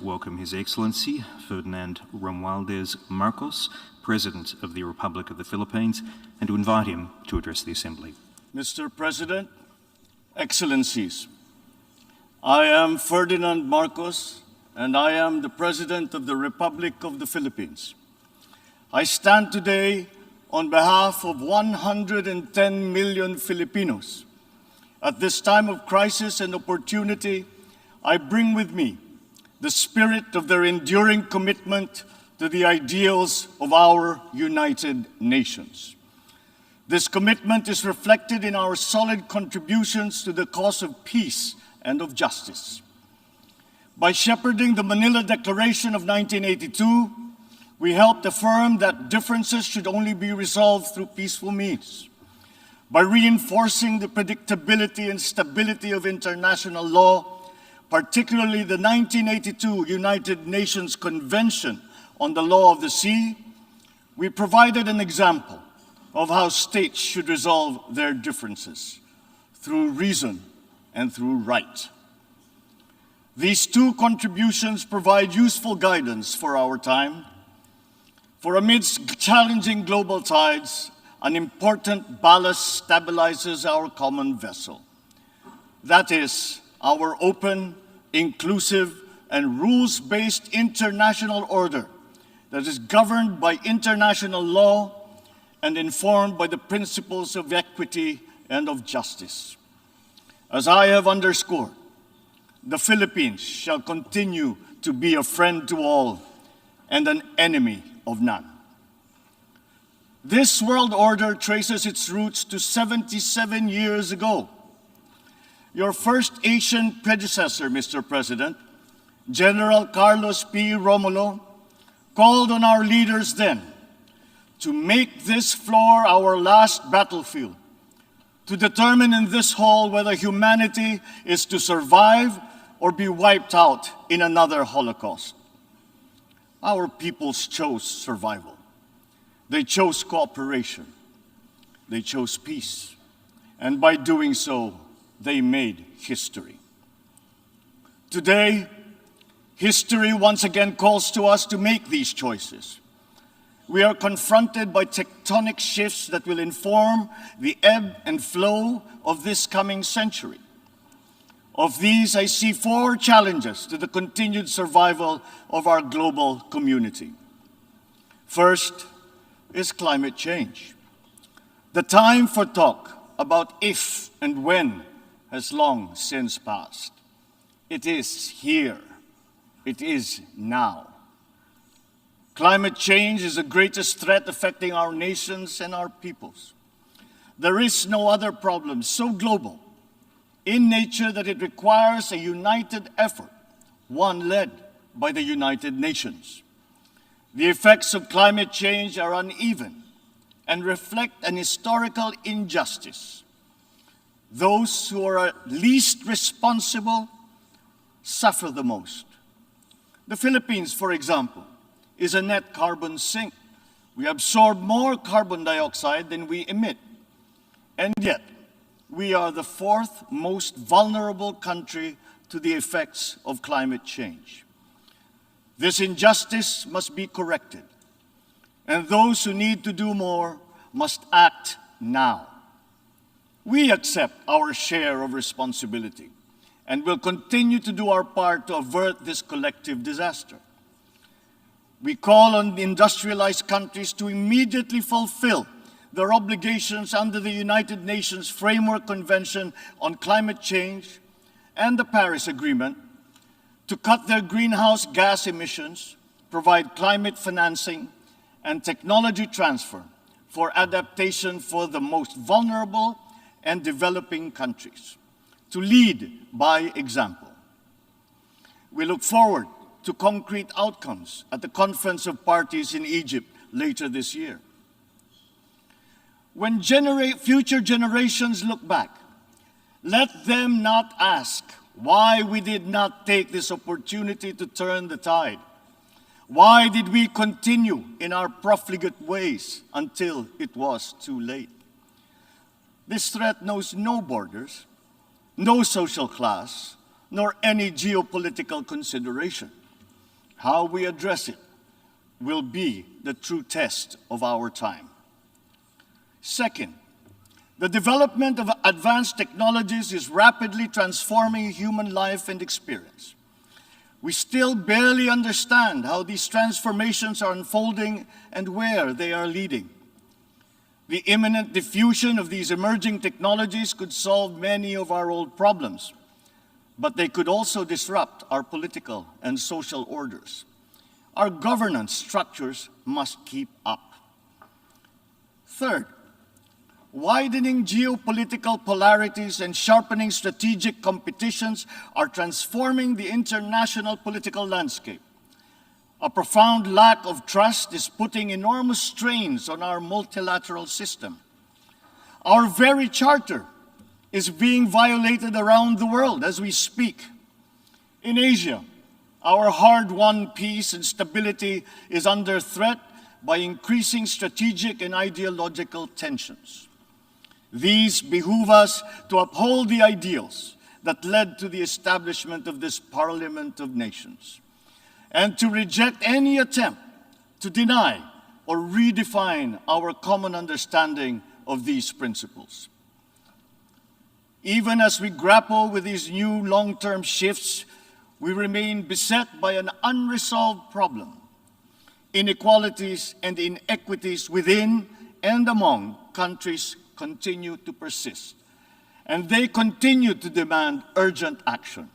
Welcome His Excellency Ferdinand Romualdez Marcos, President of the Republic of the Philippines, and to invite him to address the Assembly. Mr. President, Excellencies, I am Ferdinand Marcos, and I am the President of the Republic of the Philippines. I stand today on behalf of 110 million Filipinos. At this time of crisis and opportunity, I bring with me the spirit of their enduring commitment to the ideals of our United Nations. This commitment is reflected in our solid contributions to the cause of peace and of justice. By shepherding the Manila Declaration of 1982, we helped affirm that differences should only be resolved through peaceful means. By reinforcing the predictability and stability of international law, particularly the 1982 United Nations Convention on the Law of the Sea, we provided an example of how states should resolve their differences through reason and through right. These two contributions provide useful guidance for our time, for amidst challenging global tides, an important ballast stabilizes our common vessel. That is, our open, inclusive, and rules-based international order that is governed by international law and informed by the principles of equity and of justice. As I have underscored, the Philippines shall continue to be a friend to all and an enemy of none. This world order traces its roots to 77 years ago. Your first Asian predecessor, Mr. President, General Carlos P. Romulo, called on our leaders then to make this floor our last battlefield, to determine in this hall whether humanity is to survive or be wiped out in another Holocaust. Our peoples chose survival. They chose cooperation. They chose peace. And by doing so, they made history. Today, history once again calls to us to make these choices. We are confronted by tectonic shifts that will inform the ebb and flow of this coming century. Of these, I see four challenges to the continued survival of our global community. First is climate change. The time for talk about if and when has long since passed. It is here. It is now. Climate change is the greatest threat affecting our nations and our peoples. There is no other problem so global in nature that it requires a united effort, one led by the United Nations. The effects of climate change are uneven and reflect an historical injustice. Those who are least responsible suffer the most. The Philippines, for example, is a net carbon sink. We absorb more carbon dioxide than we emit. And yet, we are the fourth most vulnerable country to the effects of climate change. This injustice must be corrected, and those who need to do more must act now. We accept our share of responsibility and will continue to do our part to avert this collective disaster. We call on industrialized countries to immediately fulfill their obligations under the United Nations Framework Convention on Climate Change and the Paris Agreement to cut their greenhouse gas emissions, provide climate financing, and technology transfer for adaptation for the most vulnerable and developing countries, to lead by example. We look forward to concrete outcomes at the Conference of Parties in Egypt later this year. When future generations look back, let them not ask why we did not take this opportunity to turn the tide. Why did we continue in our profligate ways until it was too late? This threat knows no borders, no social class, nor any geopolitical consideration. how we address it, will be the true test of our time. Second, the development of advanced technologies is rapidly transforming human life and experience. We still barely understand how these transformations are unfolding and where they are leading. The imminent diffusion of these emerging technologies could solve many of our old problems, but they could also disrupt our political and social orders. Our governance structures must keep up. Third, widening geopolitical polarities and sharpening strategic competitions are transforming the international political landscape. A profound lack of trust is putting enormous strains on our multilateral system. Our very charter is being violated around the world as we speak. In Asia, our hard-won peace and stability is under threat by increasing strategic and ideological tensions. These behoove us to uphold the ideals that led to the establishment of this Parliament of Nations, and to reject any attempt to deny or redefine our common understanding of these principles. Even as we grapple with these new long-term shifts, we remain beset by an unresolved problem. Inequalities and inequities within and among countries continue to persist, and they continue to demand urgent action.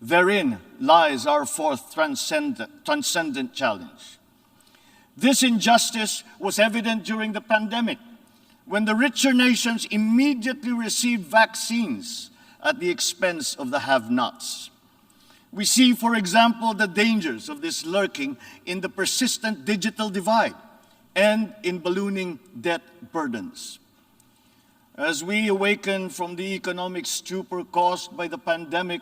Therein lies our fourth transcendent challenge. This injustice was evident during the pandemic, when the richer nations immediately received vaccines at the expense of the have-nots. We see, for example, the dangers of this lurking in the persistent digital divide and in ballooning debt burdens. As we awaken from the economic stupor caused by the pandemic,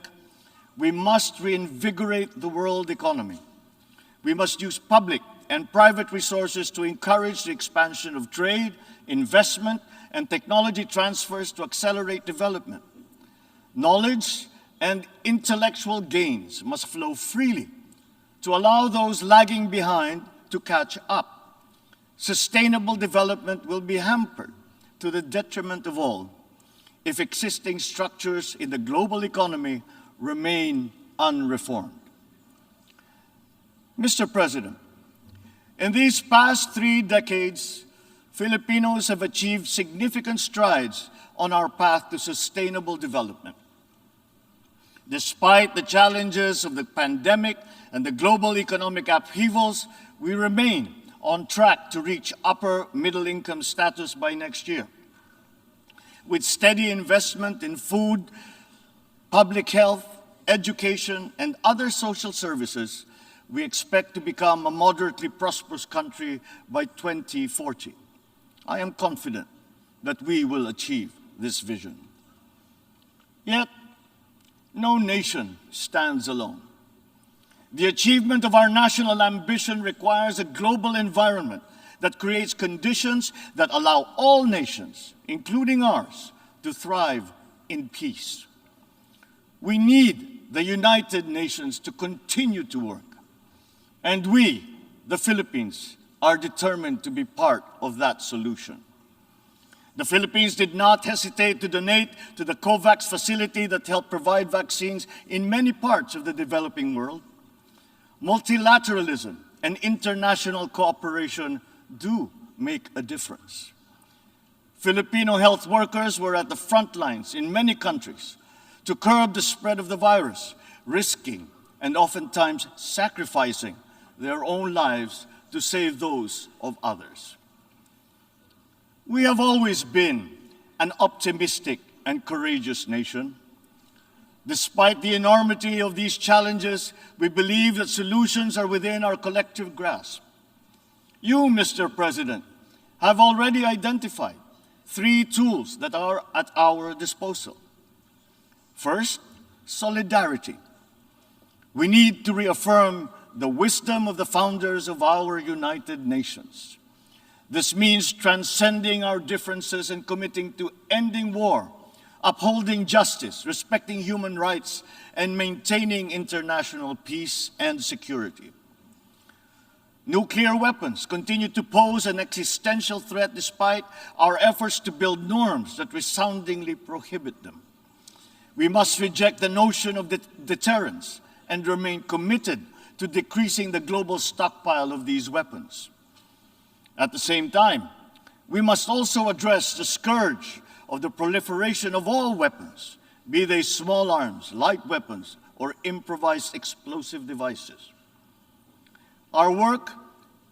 we must reinvigorate the world economy. We must use public and private resources to encourage the expansion of trade, investment, and technology transfers to accelerate development. Knowledge and intellectual gains must flow freely to allow those lagging behind to catch up. Sustainable development will be hampered to the detriment of all if existing structures in the global economy remain unreformed. Mr. President, in these past 3 decades, Filipinos have achieved significant strides on our path to sustainable development. Despite the challenges of the pandemic and the global economic upheavals, we remain on track to reach upper middle income status by next year. With steady investment in food, public health, education, and other social services, we expect to become a moderately prosperous country by 2040. I am confident that we will achieve this vision. Yet, no nation stands alone. The achievement of our national ambition requires a global environment that creates conditions that allow all nations, including ours, to thrive in peace. We need the United Nations to continue to work, and we, the Philippines, are determined to be part of that solution. The Philippines did not hesitate to donate to the COVAX facility that helped provide vaccines in many parts of the developing world. Multilateralism and international cooperation do make a difference. Filipino health workers were at the front lines in many countries to curb the spread of the virus, risking and oftentimes sacrificing their own lives to save those of others. We have always been an optimistic and courageous nation. Despite the enormity of these challenges, we believe that solutions are within our collective grasp. You, Mr. President, have already identified 3 tools that are at our disposal. First, solidarity. We need to reaffirm the wisdom of the founders of our United Nations. This means transcending our differences and committing to ending war, upholding justice, respecting human rights, and maintaining international peace and security. Nuclear weapons continue to pose an existential threat despite our efforts to build norms that resoundingly prohibit them. We must reject the notion of deterrence and remain committed to decreasing the global stockpile of these weapons. At the same time, we must also address the scourge of the proliferation of all weapons, be they small arms, light weapons, or improvised explosive devices. Our work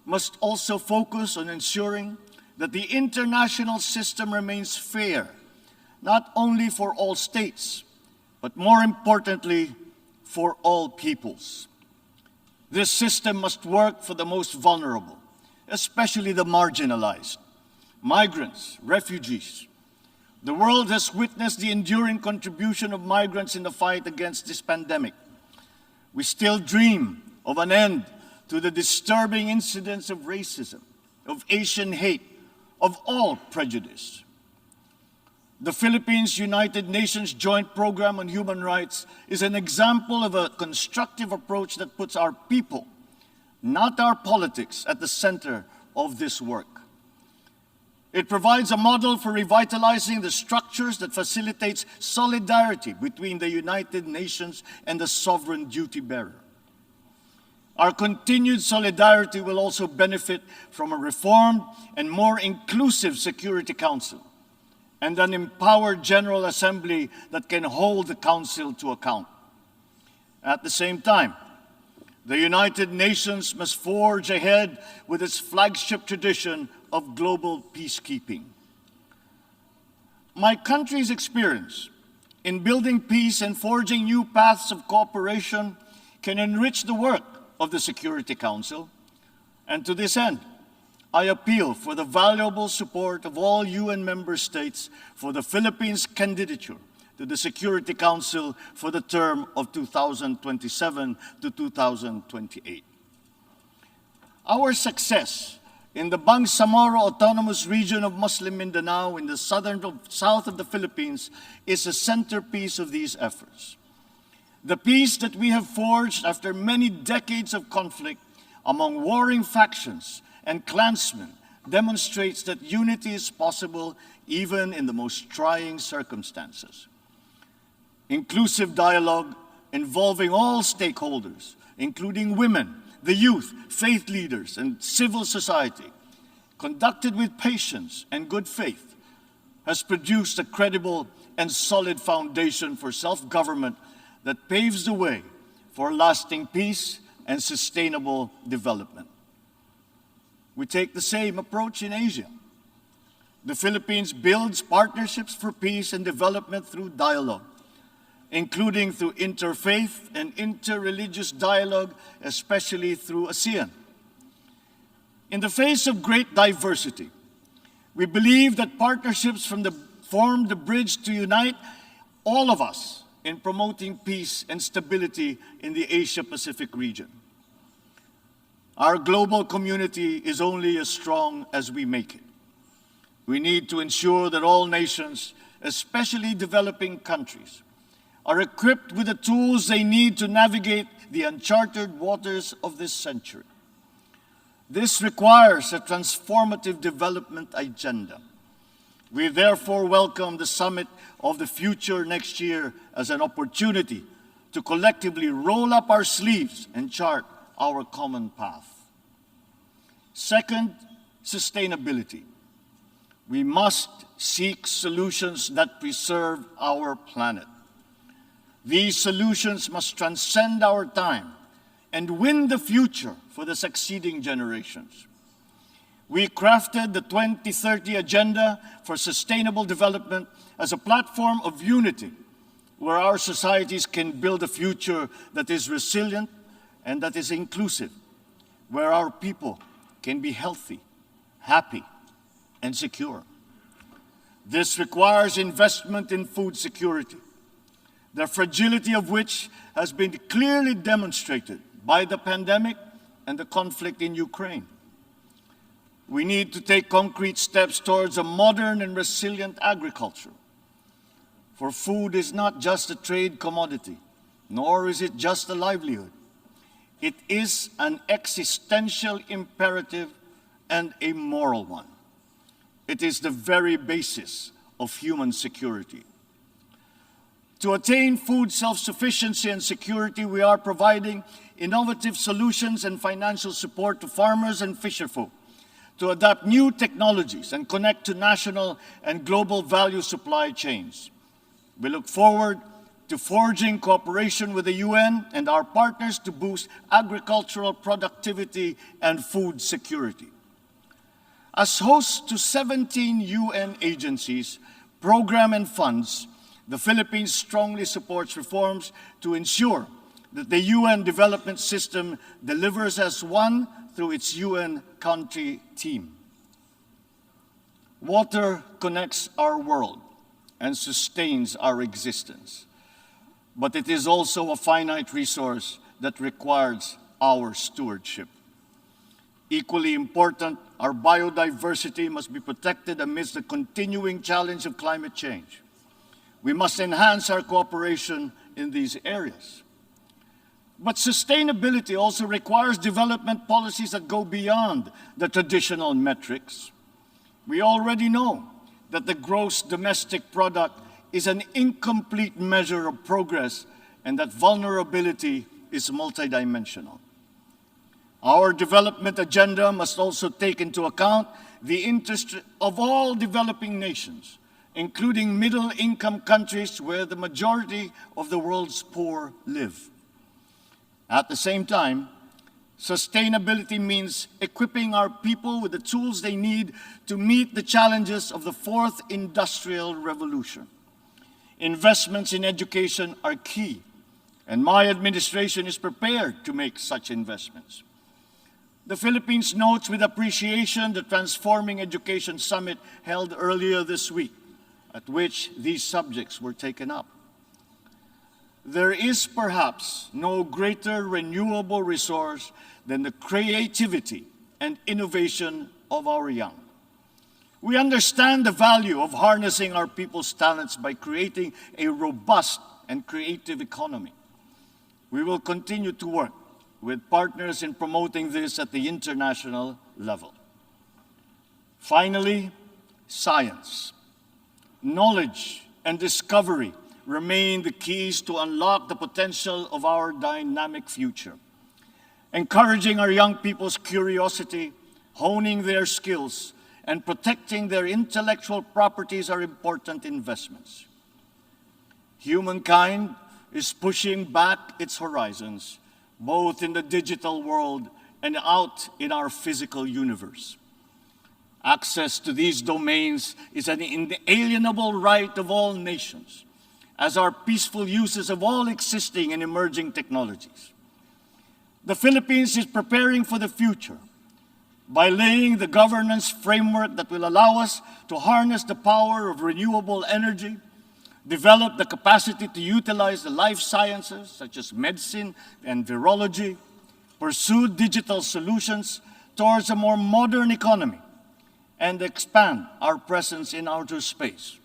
must also focus on ensuring that the international system remains fair, not only for all states, but more importantly, for all peoples. This system must work for the most vulnerable, especially the marginalized, migrants, refugees. The world has witnessed the enduring contribution of migrants in the fight against this pandemic. We still dream of an end to the disturbing incidents of racism, of Asian hate, of all prejudice. The Philippines United Nations Joint Program on Human Rights is an example of a constructive approach that puts our people, not our politics, at the center of this work. It provides a model for revitalizing the structures that facilitates solidarity between the United Nations and the sovereign duty bearer. Our continued solidarity will also benefit from a reformed and more inclusive Security Council and an empowered General Assembly that can hold the Council to account. At the same time, the United Nations must forge ahead with its flagship tradition of global peacekeeping. My country's experience in building peace and forging new paths of cooperation can enrich the work of the Security Council, and to this end, I appeal for the valuable support of all UN member states for the Philippines' candidature to the Security Council for the term of 2027 to 2028. Our success in the Bangsamoro Autonomous Region of Muslim Mindanao in the south of the Philippines is a centerpiece of these efforts. The peace that we have forged after many decades of conflict among warring factions and clansmen demonstrates that unity is possible even in the most trying circumstances. Inclusive dialogue involving all stakeholders, including women, the youth, faith leaders, and civil society, conducted with patience and good faith, has produced a credible and solid foundation for self-government that paves the way for lasting peace and sustainable development. We take the same approach in Asia. The Philippines builds partnerships for peace and development through dialogue, including through interfaith and interreligious dialogue, especially through ASEAN. In the face of great diversity, we believe that partnerships form the bridge to unite all of us in promoting peace and stability in the Asia-Pacific region. Our global community is only as strong as we make it. We need to ensure that all nations, especially developing countries, are equipped with the tools they need to navigate the uncharted waters of this century. This requires a transformative development agenda. We therefore welcome the Summit of the Future next year as an opportunity to collectively roll up our sleeves and chart our common path. Second, sustainability. We must seek solutions that preserve our planet. These solutions must transcend our time and win the future for the succeeding generations. We crafted the 2030 Agenda for Sustainable Development as a platform of unity where our societies can build a future that is resilient and that is inclusive, where our people can be healthy, happy, and secure. This requires investment in food security, the fragility of which has been clearly demonstrated by the pandemic and the conflict in Ukraine. We need to take concrete steps towards a modern and resilient agriculture. For food is not just a trade commodity, nor is it just a livelihood. It is an existential imperative and a moral one. It is the very basis of human security. To attain food self-sufficiency and security, we are providing innovative solutions and financial support to farmers and fisherfolk to adapt new technologies and connect to national and global value supply chains. We look forward to forging cooperation with the UN and our partners to boost agricultural productivity and food security. As host to 17 UN agencies, programs, and funds, the Philippines strongly supports reforms to ensure that the UN development system delivers as one through its UN country team. Water connects our world and sustains our existence, but it is also a finite resource that requires our stewardship. Equally important, our biodiversity must be protected amidst the continuing challenge of climate change. We must enhance our cooperation in these areas. But sustainability also requires development policies that go beyond the traditional metrics. We already know that the gross domestic product is an incomplete measure of progress and that vulnerability is multidimensional. Our development agenda must also take into account the interest of all developing nations, including middle-income countries where the majority of the world's poor live. At the same time, sustainability means equipping our people with the tools they need to meet the challenges of the fourth industrial revolution. Investments in education are key, and my administration is prepared to make such investments. The Philippines notes with appreciation the Transforming Education Summit held earlier this week, at which these subjects were taken up. There is perhaps no greater renewable resource than the creativity and innovation of our young. We understand the value of harnessing our people's talents by creating a robust and creative economy. We will continue to work with partners in promoting this at the international level. Finally, science. Knowledge and discovery remain the keys to unlock the potential of our dynamic future. Encouraging our young people's curiosity, honing their skills, and protecting their intellectual properties are important investments. Humankind is pushing back its horizons, both in the digital world and out in our physical universe. Access to these domains is an inalienable right of all nations, as are peaceful uses of all existing and emerging technologies. The Philippines is preparing for the future by laying the governance framework that will allow us to harness the power of renewable energy, develop the capacity to utilize the life sciences, such as medicine and virology, pursue digital solutions towards a more modern economy, and expand our presence in outer space.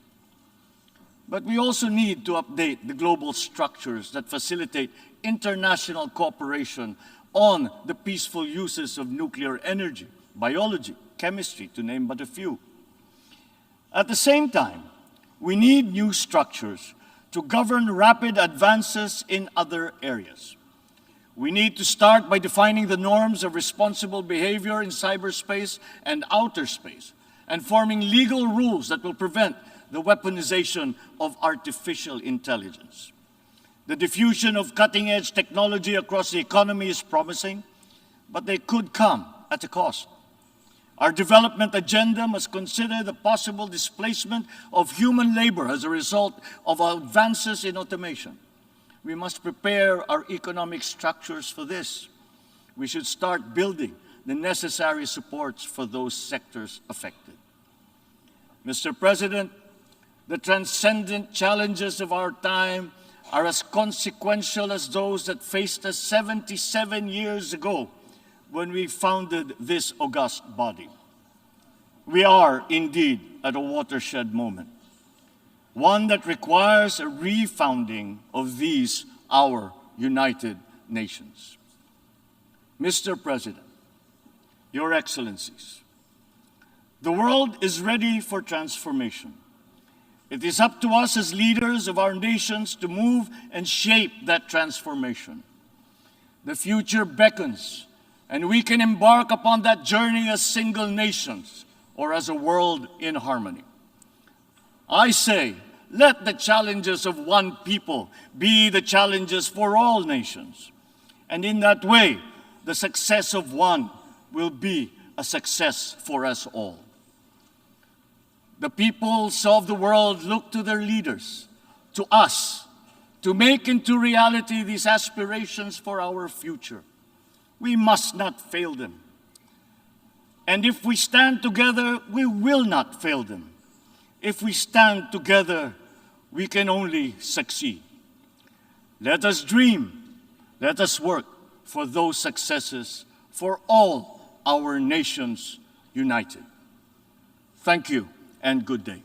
But we also need to update the global structures that facilitate international cooperation on the peaceful uses of nuclear energy, biology, chemistry, to name but a few. At the same time, we need new structures to govern rapid advances in other areas. We need to start by defining the norms of responsible behavior in cyberspace and outer space, and forming legal rules that will prevent the weaponization of artificial intelligence. The diffusion of cutting-edge technology across the economy is promising, but they could come at a cost. Our development agenda must consider the possible displacement of human labor as a result of advances in automation. We must prepare our economic structures for this. We should start building the necessary supports for those sectors affected. Mr. President, the transcendent challenges of our time are as consequential as those that faced us 77 years ago when we founded this august body. We are indeed at a watershed moment. one that requires a refounding of these, our United Nations. Mr. President, Your Excellencies, the world is ready for transformation. It is up to us as leaders of our nations to move and shape that transformation. The future beckons, and we can embark upon that journey as single nations or as a world in harmony. I say, let the challenges of one people be the challenges for all nations. And in that way, the success of one will be a success for us all. The peoples of the world look to their leaders, to us, to make into reality these aspirations for our future. We must not fail them. And if we stand together, we will not fail them. If we stand together, we can only succeed. Let us dream, let us work for those successes for all our nations united. Thank you and good day.